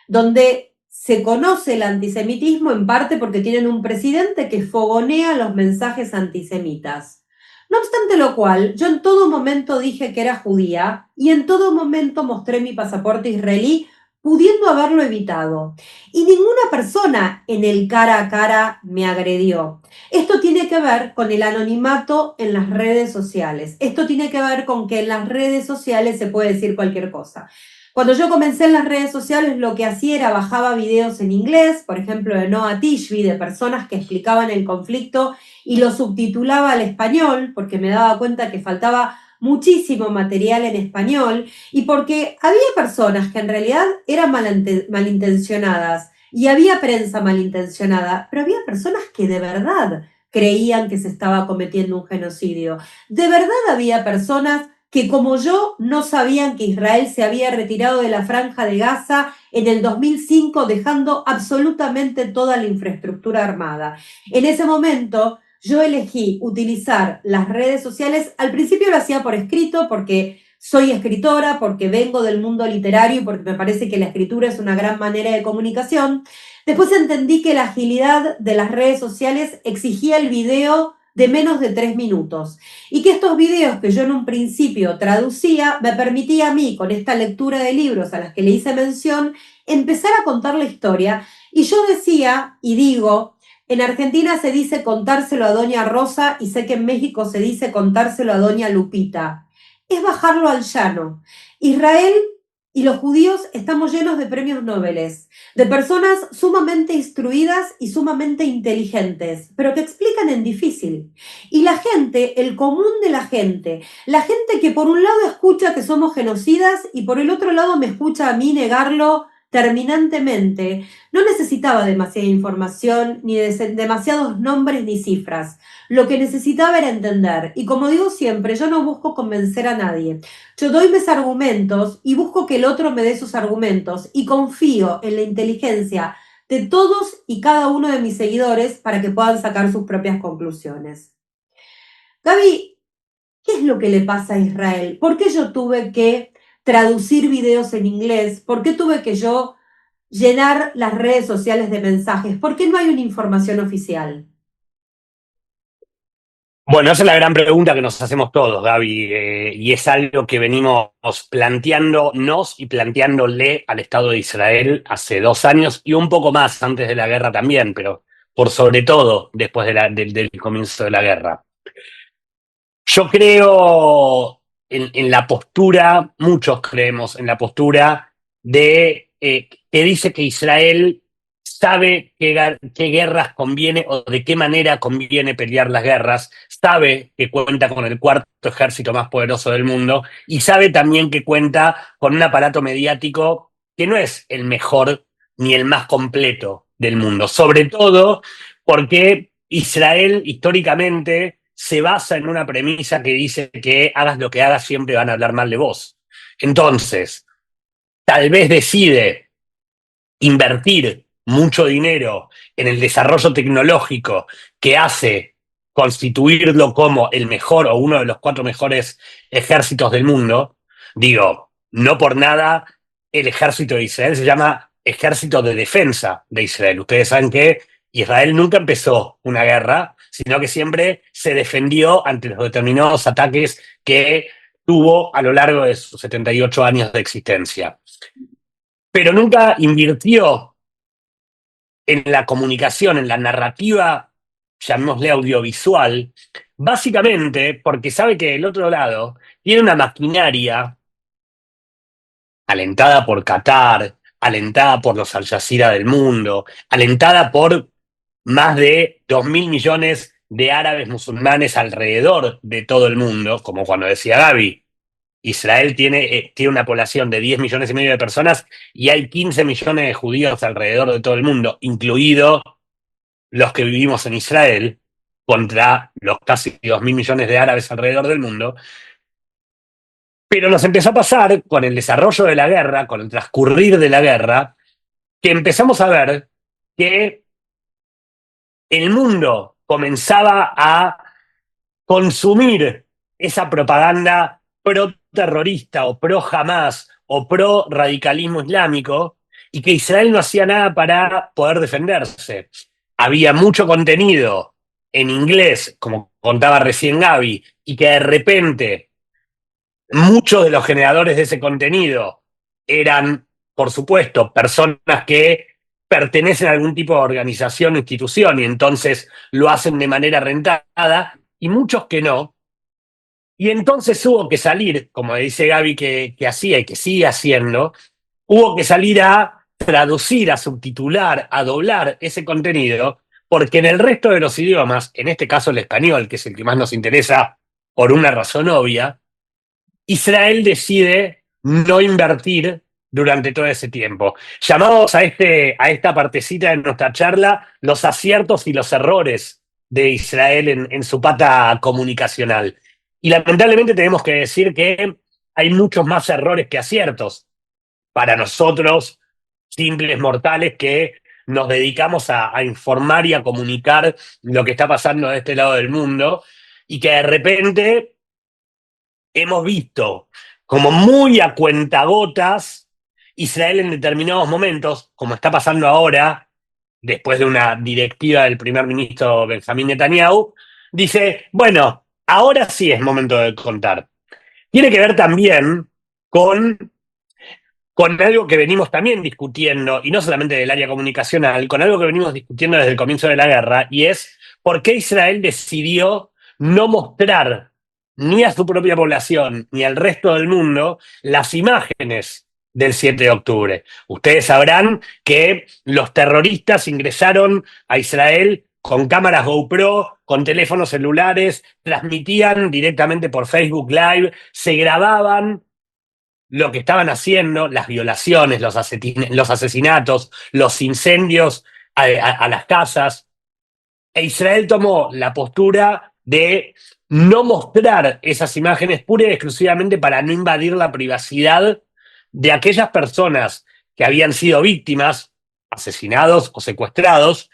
donde se conoce el antisemitismo en parte porque tienen un presidente que fogonea los mensajes antisemitas. No obstante lo cual, yo en todo momento dije que era judía y en todo momento mostré mi pasaporte israelí, pudiendo haberlo evitado. Y ninguna persona en el cara a cara me agredió. Esto tiene que ver con el anonimato en las redes sociales. Esto tiene que ver con que en las redes sociales se puede decir cualquier cosa. Cuando yo comencé en las redes sociales, lo que hacía era bajaba videos en inglés, por ejemplo, de Noah Tishby, de personas que explicaban el conflicto y lo subtitulaba al español, porque me daba cuenta que faltaba muchísimo material en español y porque había personas que en realidad eran malintencionadas y había prensa malintencionada, pero había personas que de verdad creían que se estaba cometiendo un genocidio. De verdad había personas que como yo no sabían que Israel se había retirado de la Franja de Gaza en el 2005, dejando absolutamente toda la infraestructura armada. En ese momento yo elegí utilizar las redes sociales. Al principio lo hacía por escrito porque soy escritora, porque vengo del mundo literario y porque me parece que la escritura es una gran manera de comunicación. Después entendí que la agilidad de las redes sociales exigía el video de menos de 3 minutos y que estos videos que yo en un principio traducía me permitía a mí, con esta lectura de libros a las que le hice mención, empezar a contar la historia. Y yo decía y digo En Argentina se dice contárselo a doña Rosa y sé que en México se dice contárselo a doña Lupita. Es bajarlo al llano. Israel y los judíos estamos llenos de premios Nobel, de personas sumamente instruidas y sumamente inteligentes, pero que explican en difícil. Y la gente, el común de la gente que por un lado escucha que somos genocidas y por el otro lado me escucha a mí negarlo terminantemente, no necesitaba demasiada información, ni demasiados nombres ni cifras. Lo que necesitaba era entender. Y como digo siempre, yo no busco convencer a nadie. Yo doy mis argumentos y busco que el otro me dé sus argumentos y confío en la inteligencia de todos y cada uno de mis seguidores para que puedan sacar sus propias conclusiones. Gaby, ¿qué es lo que le pasa a Israel? ¿Por qué yo tuve que traducir videos en inglés? ¿Por qué tuve que yo llenar las redes sociales de mensajes? ¿Por qué no hay una información oficial? Bueno, esa es la gran pregunta que nos hacemos todos, Gaby, y es algo que venimos planteándonos y planteándole al Estado de Israel hace 2 años y un poco más antes de la guerra también, pero por sobre todo después del comienzo de la guerra. Yo creo en la postura, muchos creemos en la postura de que dice que Israel sabe qué guerras conviene o de qué manera conviene pelear las guerras, sabe que cuenta con el cuarto ejército más poderoso del mundo y sabe también que cuenta con un aparato mediático que no es el mejor ni el más completo del mundo, sobre todo porque Israel históricamente se basa en una premisa que dice que hagas lo que hagas siempre van a hablar mal de vos. Entonces, tal vez decide invertir mucho dinero en el desarrollo tecnológico que hace constituirlo como el mejor o uno de los 4 mejores ejércitos del mundo. Digo, no por nada el ejército de Israel se llama Ejército de Defensa de Israel. Ustedes saben que Israel nunca empezó una guerra, sino que siempre se defendió ante los determinados ataques que tuvo a lo largo de sus 78 años de existencia. Pero nunca invirtió en la comunicación, en la narrativa, llamémosle audiovisual, básicamente porque sabe que el otro lado tiene una maquinaria alentada por Qatar, alentada por los Al Jazeera del mundo, alentada por más de 2.000 millones de árabes musulmanes alrededor de todo el mundo, como cuando decía Gaby, Israel tiene una población de 10 millones y medio de personas y hay 15 millones de judíos alrededor de todo el mundo, incluidos los que vivimos en Israel, contra los casi 2.000 millones de árabes alrededor del mundo. Pero nos empezó a pasar con el desarrollo de la guerra, con el transcurrir de la guerra, que empezamos a ver que el mundo comenzaba a consumir esa propaganda pro-terrorista o pro-Hamás o pro-radicalismo islámico y que Israel no hacía nada para poder defenderse. Había mucho contenido en inglés, como contaba recién Gaby, y que de repente muchos de los generadores de ese contenido eran, por supuesto, personas que pertenecen a algún tipo de organización o institución y entonces lo hacen de manera rentada, y muchos que no. Y entonces hubo que salir, como dice Gaby que hacía y que sigue haciendo, hubo que salir a traducir, a subtitular, a doblar ese contenido, porque en el resto de los idiomas, en este caso el español, que es el que más nos interesa por una razón obvia, Israel decide no invertir durante todo ese tiempo. Llamamos a esta partecita de nuestra charla los aciertos y los errores de Israel en su pata comunicacional. Y lamentablemente tenemos que decir que hay muchos más errores que aciertos para nosotros, simples mortales que nos dedicamos a informar y a comunicar lo que está pasando de este lado del mundo y que de repente hemos visto como muy a cuentagotas Israel en determinados momentos, como está pasando ahora, después de una directiva del primer ministro Benjamín Netanyahu, dice, bueno, ahora sí es momento de contar. Tiene que ver también con con algo que venimos también discutiendo, y no solamente del área comunicacional, con algo que venimos discutiendo desde el comienzo de la guerra, y es por qué Israel decidió no mostrar ni a su propia población ni al resto del mundo las imágenes del 7 de octubre. Ustedes sabrán que los terroristas ingresaron a Israel con cámaras GoPro, con teléfonos celulares, transmitían directamente por Facebook Live, se grababan lo que estaban haciendo, las violaciones, los asesinatos, los incendios a las casas. E Israel tomó la postura de no mostrar esas imágenes pura y exclusivamente para no invadir la privacidad de aquellas personas que habían sido víctimas, asesinados o secuestrados,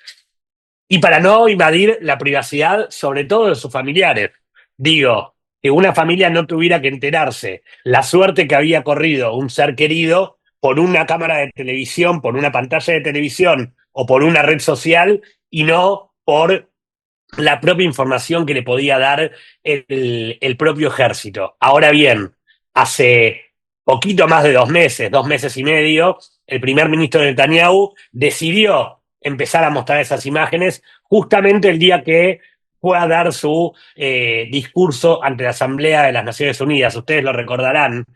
y para no invadir la privacidad, sobre todo de sus familiares. Digo, que una familia no tuviera que enterarse la suerte que había corrido un ser querido por una cámara de televisión, por una pantalla de televisión o por una red social, y no por la propia información que le podía dar el propio ejército. Ahora bien, hace poquito más de 2 meses y medio, el primer ministro Netanyahu decidió empezar a mostrar esas imágenes justamente el día que fue a dar su discurso ante la Asamblea de las Naciones Unidas. Ustedes lo recordarán,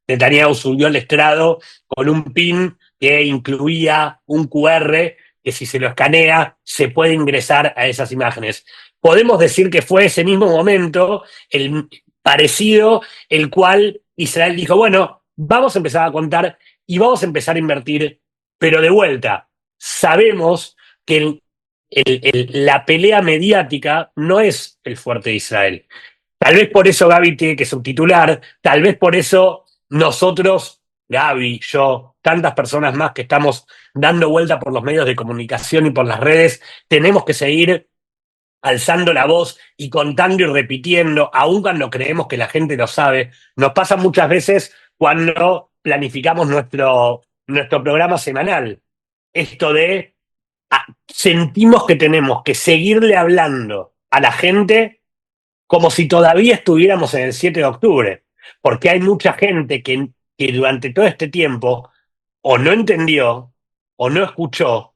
Netanyahu subió al estrado con un pin que incluía un QR que si se lo escanea se puede ingresar a esas imágenes. Podemos decir que fue ese mismo momento, el parecido, el cual Israel dijo, bueno, vamos a empezar a contar y vamos a empezar a invertir, pero de vuelta, sabemos que la pelea mediática no es el fuerte de Israel. Tal vez por eso Gaby tiene que subtitular, tal vez por eso nosotros, Gaby, yo, tantas personas más que estamos dando vuelta por los medios de comunicación y por las redes, tenemos que seguir alzando la voz y contando y repitiendo, aun cuando creemos que la gente lo sabe. Nos pasa muchas veces cuando planificamos nuestro programa semanal. Esto de sentimos que tenemos que seguirle hablando a la gente como si todavía estuviéramos en el 7 de octubre, porque hay mucha gente que durante todo este tiempo o no entendió, o no escuchó,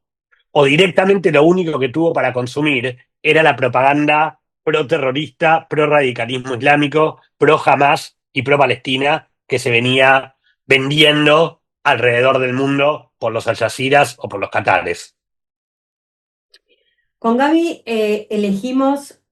o directamente lo único que tuvo para consumir era la propaganda pro-terrorista, pro-radicalismo islámico, pro-Hamas y pro-Palestina que se venía vendiendo alrededor del mundo por los Al Jazeeras o por los Qatares. Con Gaby elegimos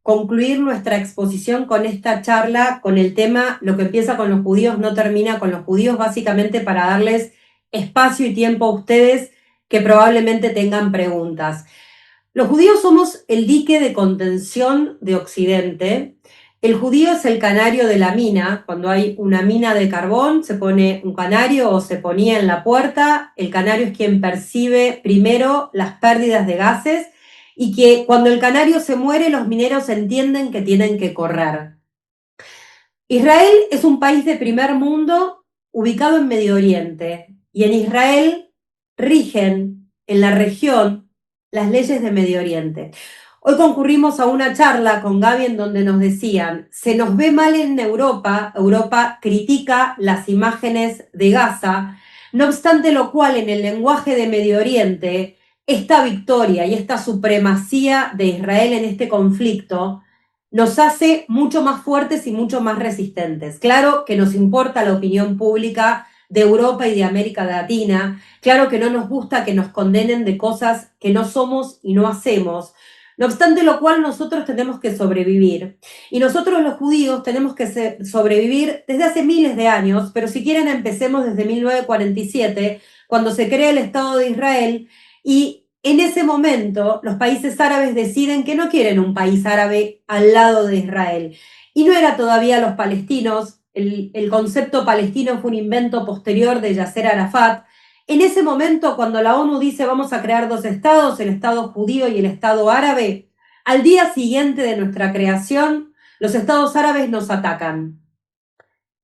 concluir nuestra exposición con esta charla, con el tema "Lo que empieza con los judíos no termina con los judíos", básicamente para darles espacio y tiempo a ustedes que probablemente tengan preguntas. Los judíos somos el dique de contención de Occidente. El judío es el canario de la mina. Cuando hay una mina de carbón, se pone un canario o se ponía en la puerta. El canario es quien percibe primero las pérdidas de gases y que cuando el canario se muere, los mineros entienden que tienen que correr. Israel es un país de primer mundo ubicado en Medio Oriente y en Israel rigen en la región las leyes de Medio Oriente. Hoy concurrimos a una charla con Gaby en donde nos decían, se nos ve mal en Europa, Europa critica las imágenes de Gaza, no obstante lo cual en el lenguaje de Medio Oriente, esta victoria y esta supremacía de Israel en este conflicto nos hace mucho más fuertes y mucho más resistentes. Claro que nos importa la opinión pública de Europa y de América Latina, claro que no nos gusta que nos condenen de cosas que no somos y no hacemos, no obstante lo cual nosotros tenemos que sobrevivir. Y nosotros los judíos tenemos que sobrevivir desde hace miles de años, pero si quieren empecemos desde 1947, cuando se crea el Estado de Israel, y en ese momento los países árabes deciden que no quieren un país árabe al lado de Israel. Y no era todavía los palestinos, el concepto palestino fue un invento posterior de Yasser Arafat. En ese momento, cuando la ONU dice vamos a crear 2 estados, el Estado judío y el Estado árabe, al día siguiente de nuestra creación, los estados árabes nos atacan.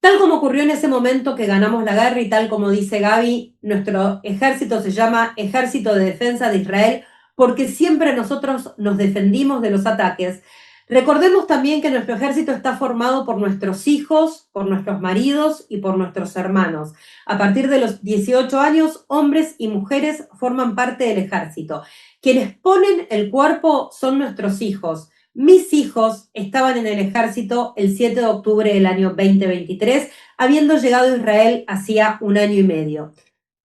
Tal como ocurrió en ese momento que ganamos la guerra y tal como dice Gaby, nuestro ejército se llama Ejército de Defensa de Israel porque siempre nosotros nos defendimos de los ataques. Recordemos también que nuestro ejército está formado por nuestros hijos, por nuestros maridos y por nuestros hermanos. A partir de los 18 años, hombres y mujeres forman parte del ejército. Quienes ponen el cuerpo son nuestros hijos. Mis hijos estaban en el ejército el 7 de octubre del año 2023, habiendo llegado a Israel hacía 1 año y medio.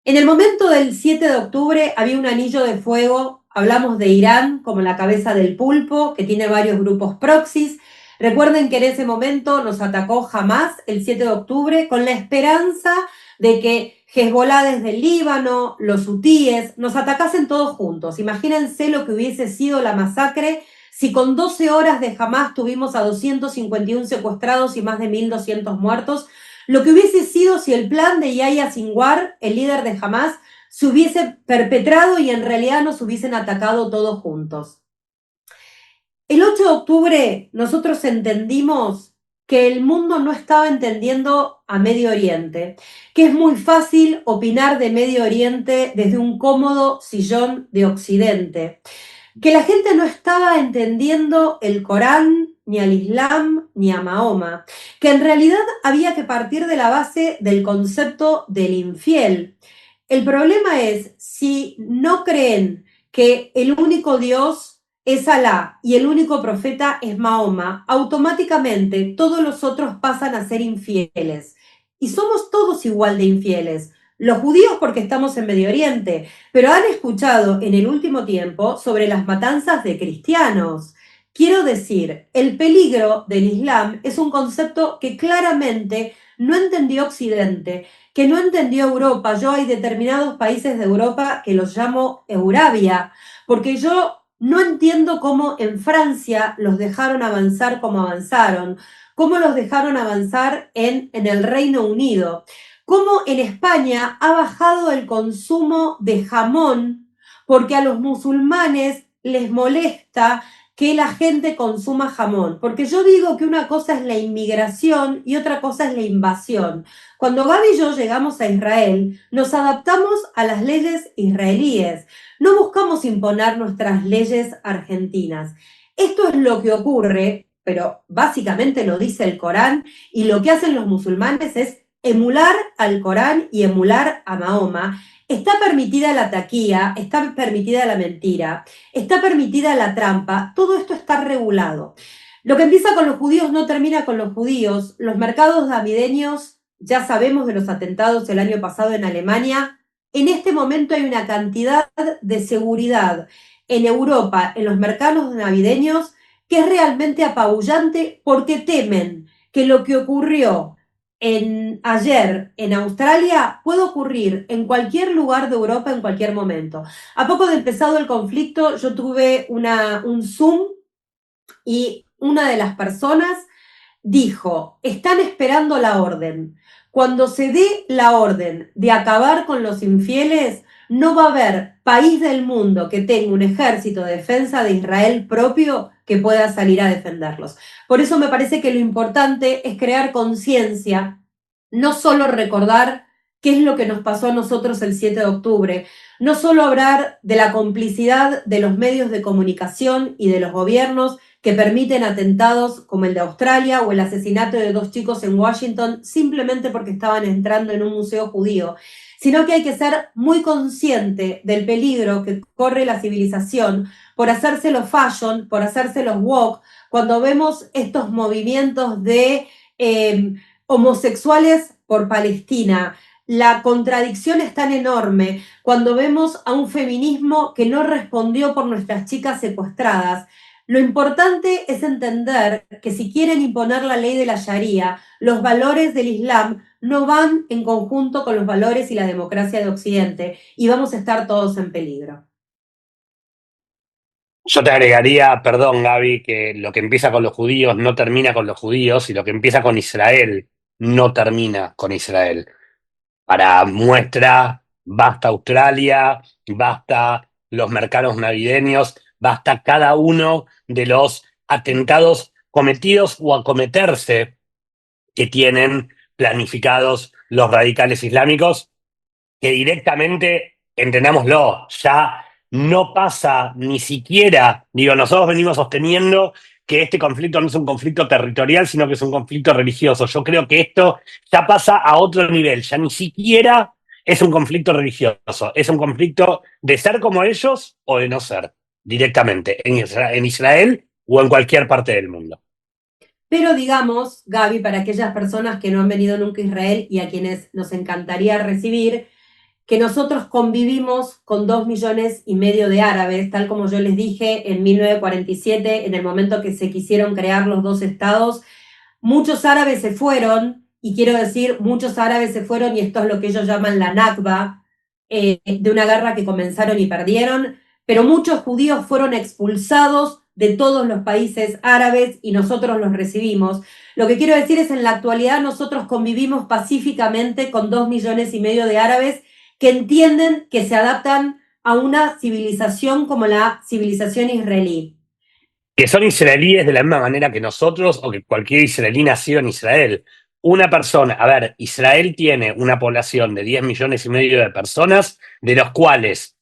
En el momento del 7 de octubre había un anillo de fuego. Hablamos de Irán como la cabeza del pulpo, que tiene varios grupos proxies. Recuerden que en ese momento nos atacó Hamás el 7 de octubre con la esperanza de que Hezbolá desde el Líbano, los hutíes, nos atacasen todos juntos. Imagínense lo que hubiese sido la masacre si con 12 horas de Hamás tuvimos a 251 secuestrados y más de 1.200 muertos. Lo que hubiese sido si el plan de Yahya Sinwar, el líder de Hamás, se hubiese perpetrado y en realidad nos hubiesen atacado todos juntos. El 8 de octubre nosotros entendimos que el mundo no estaba entendiendo a Medio Oriente, que es muy fácil opinar de Medio Oriente desde un cómodo sillón de Occidente, que la gente no estaba entendiendo el Corán, ni al Islam, ni a Mahoma, que en realidad había que partir de la base del concepto del infiel. El problema es, si no creen que el único Dios es Alá y el único profeta es Mahoma, automáticamente todos los otros pasan a ser infieles. Y somos todos igual de infieles. Los judíos porque estamos en Medio Oriente, pero han escuchado en el último tiempo sobre las matanzas de cristianos. Quiero decir, el peligro del Islam es un concepto que claramente no entendió Occidente, que no entendió Europa. Yo hay determinados países de Europa que los llamo Eurabia, porque yo no entiendo cómo en Francia los dejaron avanzar como avanzaron, cómo los dejaron avanzar en el Reino Unido, cómo en España ha bajado el consumo de jamón porque a los musulmanes les molesta que la gente consuma jamón, porque yo digo que una cosa es la inmigración y otra cosa es la invasión. Cuando Gaby y yo llegamos a Israel, nos adaptamos a las leyes israelíes, no buscamos imponer nuestras leyes argentinas. Esto es lo que ocurre, pero básicamente lo dice el Corán, y lo que hacen los musulmanes es emular al Corán y emular a Mahoma. Está permitida la taquía, está permitida la mentira, está permitida la trampa, todo esto está regulado. Lo que empieza con los judíos no termina con los judíos. Los mercados navideños, ya sabemos de los atentados el año pasado en Alemania. En este momento hay una cantidad de seguridad en Europa, en los mercados navideños, que es realmente apabullante porque temen que lo que ocurrió ayer en Australia puede ocurrir en cualquier lugar de Europa en cualquier momento. A poco de empezado el conflicto, yo tuve un Zoom y una de las personas dijo, están esperando la orden. Cuando se dé la orden de acabar con los infieles, no va a haber país del mundo que tenga un ejército de defensa de Israel propio que pueda salir a defenderlos. Por eso me parece que lo importante es crear conciencia, no solo recordar qué es lo que nos pasó a nosotros el 7 de octubre, no solo hablar de la complicidad de los medios de comunicación y de los gobiernos que permiten atentados como el de Australia o el asesinato de 2 chicos en Washington simplemente porque estaban entrando en un museo judío, sino que hay que ser muy consciente del peligro que corre la civilización por hacerse los fashion, por hacerse los woke, cuando vemos estos movimientos de homosexuales por Palestina. La contradicción es tan enorme cuando vemos a un feminismo que no respondió por nuestras chicas secuestradas. Lo importante es entender que si quieren imponer la ley de la Sharia, los valores del Islam no van en conjunto con los valores y la democracia de Occidente y vamos a estar todos en peligro. Yo te agregaría, perdón Gaby, que lo que empieza con los judíos no termina con los judíos y lo que empieza con Israel no termina con Israel. Para muestra, basta Australia, basta los mercados navideños, basta cada uno de los atentados cometidos o acometerse que tienen planificados los radicales islámicos, que directamente, entendámoslo, ya no pasa ni siquiera, nosotros venimos sosteniendo que este conflicto no es un conflicto territorial, sino que es un conflicto religioso. Yo creo que esto ya pasa a otro nivel, ya ni siquiera es un conflicto religioso, es un conflicto de ser como ellos o de no ser, directamente, en Israel o en cualquier parte del mundo. Pero digamos, Gaby, para aquellas personas que no han venido nunca a Israel y a quienes nos encantaría recibir, que nosotros convivimos con 2,5 millones de árabes, tal como yo les dije en 1947, en el momento que se quisieron crear los dos estados. Muchos árabes se fueron, y quiero decir, muchos árabes se fueron, y esto es lo que ellos llaman la Nakba, de una guerra que comenzaron y perdieron, pero muchos judíos fueron expulsados de todos los países árabes y nosotros los recibimos. Lo que quiero decir es, en la actualidad nosotros convivimos pacíficamente con 2,5 millones de árabes que entienden que se adaptan a una civilización como la civilización israelí. Que son israelíes de la misma manera que nosotros o que cualquier israelí nacido en Israel. Una persona, a ver, Israel tiene una población de 10 millones y medio de personas, de los cuales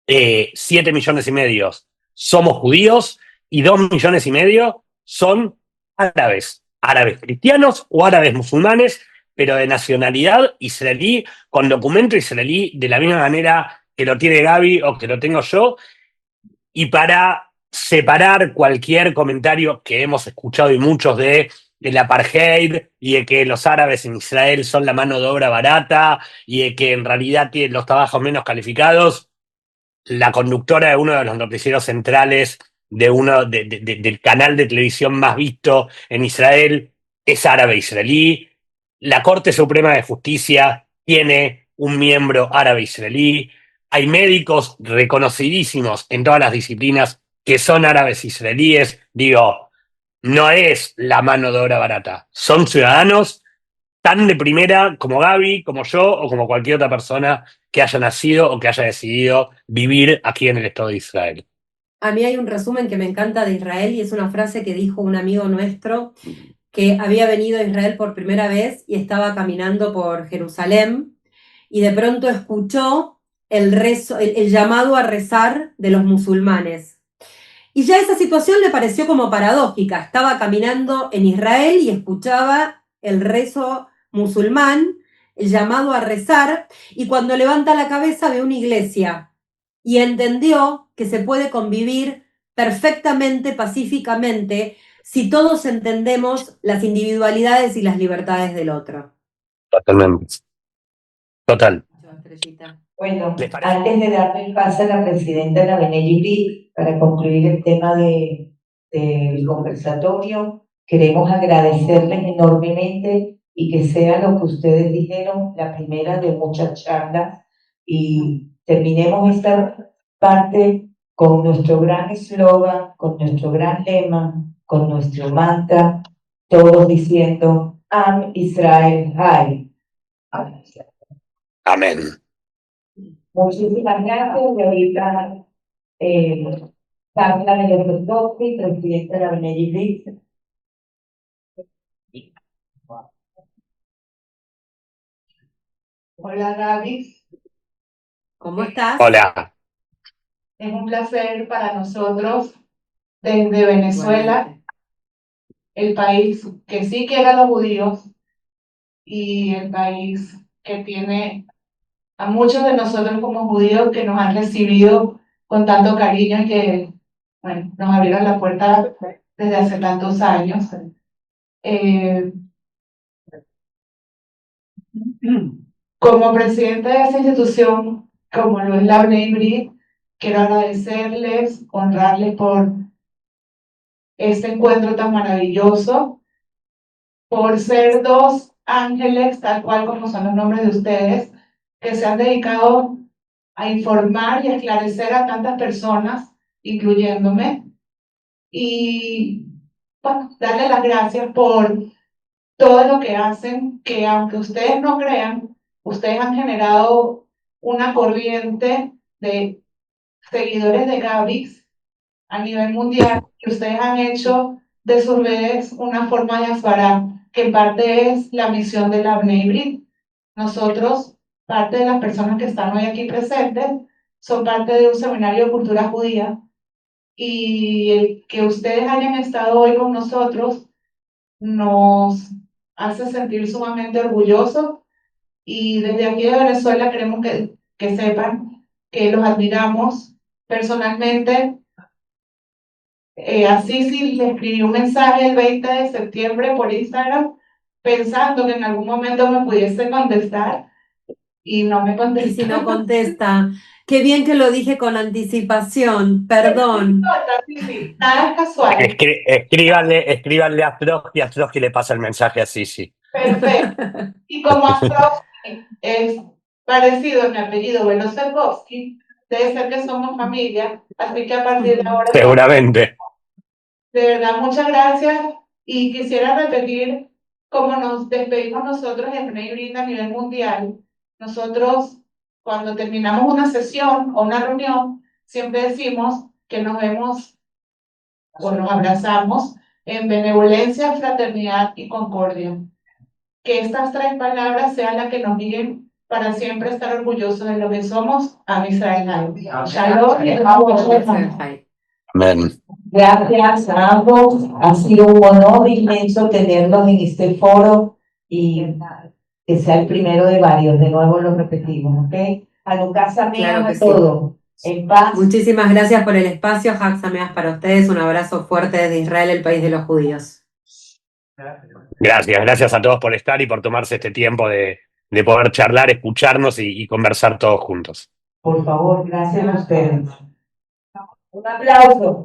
7 millones y medio somos judíos y 2 millones y medio son árabes, árabes cristianos o árabes musulmanes, pero de nacionalidad israelí, con documento israelí, de la misma manera que lo tiene Gaby o que lo tengo yo, y para separar cualquier comentario que hemos escuchado y muchos de el apartheid y de que los árabes en Israel son la mano de obra barata y de que en realidad tienen los trabajos menos calificados, la conductora de uno de los noticieros centrales del canal de televisión más visto en Israel es árabe israelí. La Corte Suprema de Justicia tiene un miembro árabe israelí. Hay médicos reconocidísimos en todas las disciplinas que son árabes israelíes. Digo, no es la mano de obra barata. Son ciudadanos tan de primera como Gaby, como yo o como cualquier otra persona que haya nacido o que haya decidido vivir aquí en el Estado de Israel. A mí hay un resumen que me encanta de Israel, y es una frase que dijo un amigo nuestro que había venido a Israel por primera vez y estaba caminando por Jerusalén, y de pronto escuchó el llamado a rezar de los musulmanes. Y ya esa situación le pareció como paradójica. Estaba caminando en Israel y escuchaba el rezo musulmán, el llamado a rezar, y cuando levanta la cabeza ve una iglesia y entendió que se puede convivir perfectamente, pacíficamente, si todos entendemos las individualidades y las libertades del otro. Totalmente. Total. Bueno, antes de darle el pase a la presidenta de la Benelli para concluir el tema del conversatorio, queremos agradecerles enormemente y que sea lo que ustedes dijeron, la primera de muchas charlas, y terminemos esta parte con nuestro gran eslogan, con nuestro gran lema, con nuestro mantra, todos diciendo Am Israel Hay. Amén. Muchísimas gracias. Y ahorita Carla Melendroski, presidenta de la Benelli. Hola Gaby, ¿Cómo estás? Hola. es un placer para nosotros desde Venezuela, el país que sí quiere a los judíos y el país que tiene a muchos de nosotros como judíos que nos han recibido con tanto cariño y que, bueno, nos abrieron la puerta desde hace tantos años. Como presidente de esta institución, como lo es la Bnei Brit, quiero agradecerles, honrarles por este encuentro tan maravilloso, por ser dos ángeles, tal cual como son los nombres de ustedes, que se han dedicado a informar y a esclarecer a tantas personas, incluyéndome, y bueno, darle las gracias por todo lo que hacen, que aunque ustedes no crean, ustedes han generado una corriente de seguidores de Gaby's a nivel mundial, que ustedes han hecho de sus redes una forma de asparar, que en parte es la misión de la Bnei Brit. Nosotros, parte de las personas que están hoy aquí presentes, son parte de un seminario de cultura judía y el que ustedes hayan estado hoy con nosotros nos hace sentir sumamente orgullosos y desde aquí de Venezuela queremos que sepan que los admiramos personalmente. A Sisi le escribí un mensaje el 20 de septiembre por Instagram pensando que en algún momento me pudiese contestar y no me Y contestó. si no contesta, qué bien que lo dije con anticipación, perdón. Sisi, nada es casual. Escríbanle a Trotsky, a Trotsky le pasa el mensaje a Sisi. Perfecto. Y como Astrovsky es parecido a mi apellido Velocerovsky, debe ser que somos familia, así que a partir de ahora, Seguramente. de verdad, muchas gracias y quisiera repetir cómo nos despedimos nosotros en Bnei Brit a nivel mundial. Nosotros, cuando terminamos una sesión o una reunión, siempre decimos que nos vemos o nos abrazamos en benevolencia, fraternidad y concordia. Que estas tres palabras sean las que nos guíen para siempre estar orgullosos de lo que somos, Am Israel. Shalom y Amén. Gracias a ambos. Ha sido un honor inmenso tenerlos en este foro y que sea el primero de varios. De nuevo lo repetimos, ¿ok? Hanukkah Sameach Claro que a sí. todos. En paz. Muchísimas gracias por el espacio, Hag Sameach para ustedes. Un abrazo fuerte desde Israel, el país de los judíos. Gracias a todos por estar y por tomarse este tiempo de poder charlar, escucharnos y conversar todos juntos. Por favor, gracias a ustedes. Un aplauso.